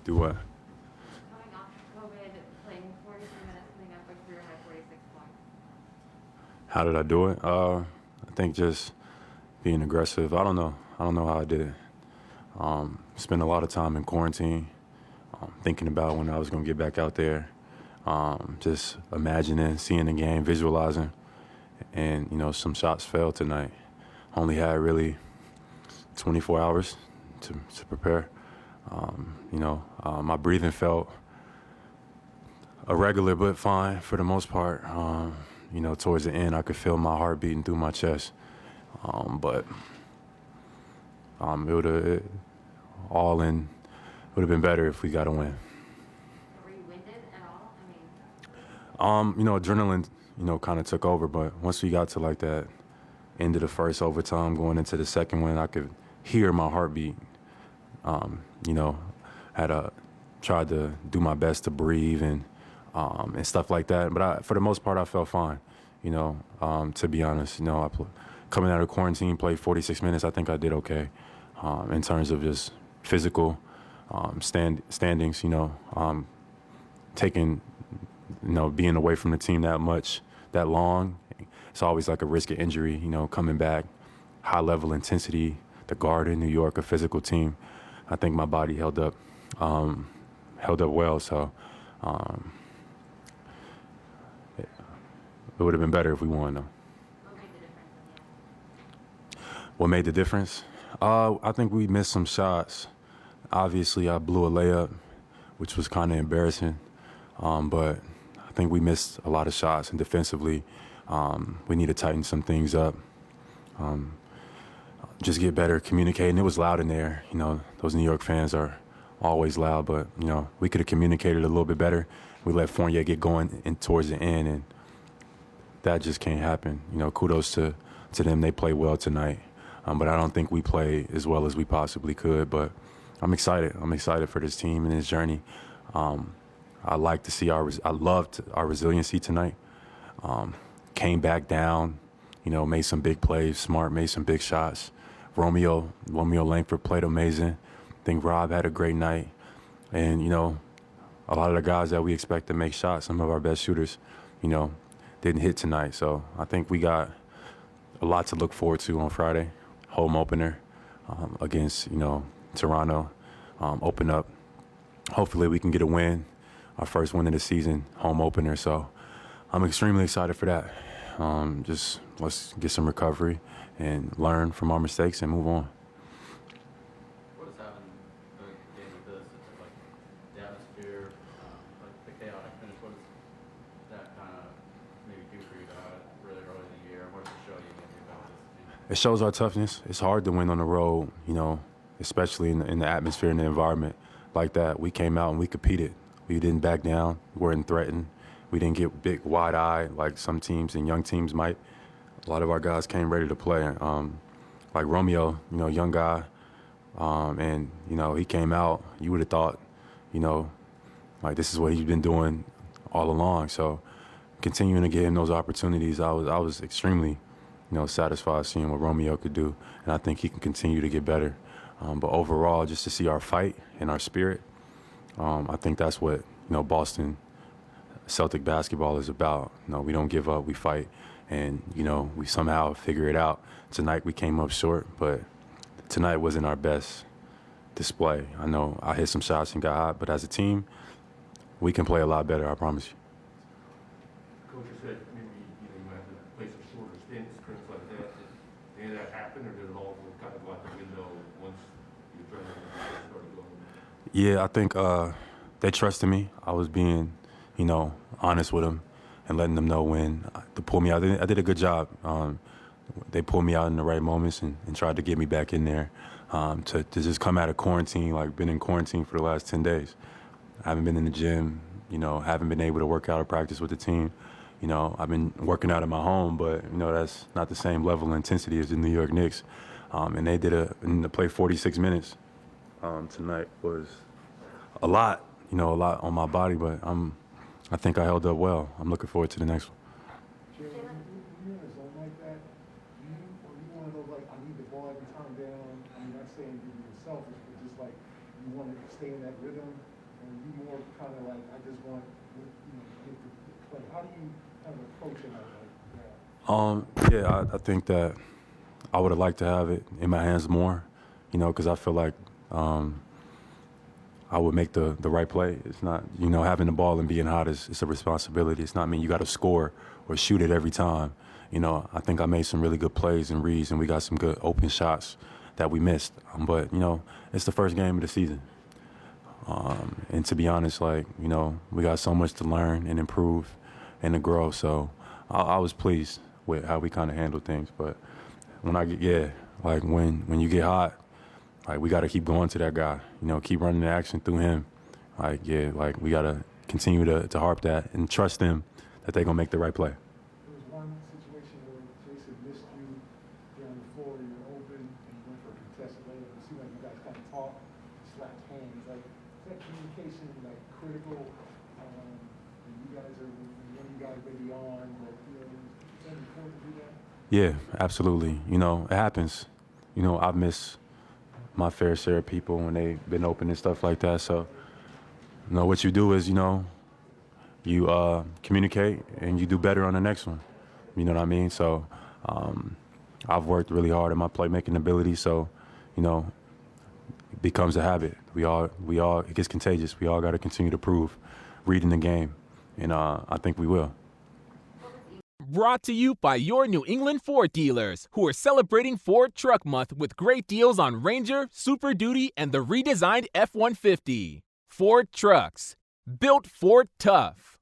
Do what? Coming off COVID, playing 43 minutes, coming up with career high 46 points. How did I do it? I think just being aggressive. I don't know. I don't know how I did it. Spent a lot of time in quarantine, thinking about when I was going to get back out there, just imagining, seeing the game, visualizing, and, some shots fell tonight. Only had really 24 hours to prepare. My breathing felt irregular but fine for the most part. Towards the end, I could feel my heart beating through my chest. But it would have been better if we got a win. Were you winded at all? Adrenaline, kind of took over. But once we got to like that end of the first overtime, going into the second one, I could hear my heartbeat. Tried to do my best to breathe and stuff like that. But for the most part, I felt fine. To be honest, coming out of quarantine, played 46 minutes. I think I did okay in terms of just physical standings. Taking, being away from the team that long. It's always like a risk of injury. Coming back, high level intensity. The Garden, New York, a physical team. I think my body held up well. So it would have been better if we won, though. What made the difference? I think we missed some shots. Obviously, I blew a layup, which was kind of embarrassing. But I think we missed a lot of shots, and defensively, we need to tighten some things up. Just get better communicating. It was loud in there. Those New York fans are always loud, but, we could have communicated a little bit better. We let Fournier get going towards the end, and that just can't happen. Kudos to them. They played well tonight. But I don't think we played as well as we possibly could. But I'm excited. I'm excited for this team and this journey. I like to see I loved our resiliency tonight. Came back down, made some big plays. Smart made some big shots. Romeo Langford played amazing. I think Rob had a great night. And, a lot of the guys that we expect to make shots, some of our best shooters, didn't hit tonight. So I think we got a lot to look forward to on Friday. Home opener against, Toronto. Open up. Hopefully we can get a win. Our first win of the season, home opener. So I'm extremely excited for that. Just let's get some recovery and learn from our mistakes and move on. What is having a game like this? It's like the atmosphere, like the chaotic finish. What does that kind of maybe do for you really early in the year? What does it show you maybe about this team? It shows our toughness. It's hard to win on the road, especially in the atmosphere and the environment like that. We came out and we competed. We didn't back down. We weren't threatened. We didn't get big, wide-eyed like some teams and young teams might. A lot of our guys came ready to play. Like Romeo, young guy, and, he came out. You would have thought, like this is what he's been doing all along. So continuing to get him those opportunities, I was extremely, satisfied seeing what Romeo could do, and I think he can continue to get better. But overall, just to see our fight and our spirit, I think that's what, Boston Celtic basketball is about. We don't give up, we fight, and, we somehow figure it out. Tonight we came up short, but tonight wasn't our best display. I know I hit some shots and got hot, but as a team, we can play a lot better, I promise you. Coach said maybe you might have to play some shorter stints, things like that. Did any of that happen, or did it all kind of go out the window once you started going? Yeah, I think they trusted me. I was being, honest with them and letting them know when to pull me out. I did a good job. They pulled me out in the right moments and tried to get me back in there to just come out of quarantine, like been in quarantine for the last 10 days. I haven't been in the gym, haven't been able to work out or practice with the team. I've been working out at my home, but, that's not the same level of intensity as the New York Knicks. And they to play 46 minutes tonight was a lot on my body, but I think I held up well. I'm looking forward to the next one. Jaylen, when you're in a zone like that, are you one of those, like, I need the ball every time down? I'm not saying you're being selfish, but just like you want to stay in that rhythm Or are you more kind of like, I just want, get the play? How do you kind of approach it like that? Yeah, I think that I would have liked to have it in my hands more, because I feel like I would make the right play. It's not, having the ball and being hot is a responsibility. It's not mean you got to score or shoot it every time. I think I made some really good plays and reads, and we got some good open shots that we missed. But, it's the first game of the season. And to be honest, we got so much to learn and improve and to grow. So I was pleased with how we kind of handled things. But when when you get hot, we got to keep going to that guy, keep running the action through him. We got to continue to harp that and trust them that they're going to make the right play. There was one situation where Jason missed you during the floor, you were open, and you went for a contested layup. It seemed like you guys kind of talked, slapped hands. Is that communication critical? When you guys may be on, but is that important to do that? Yeah, absolutely. It happens. I've missed my fair share of people when they've been open and stuff like that. So, what you do is, you communicate and you do better on the next one. You know what I mean? So, I've worked really hard at my playmaking ability. So, it becomes a habit. It gets contagious. We all got to continue to prove reading the game. And I think we will. Brought to you by your New England Ford dealers, who are celebrating Ford Truck Month with great deals on Ranger, Super Duty, and the redesigned F-150. Ford Trucks, built Ford tough.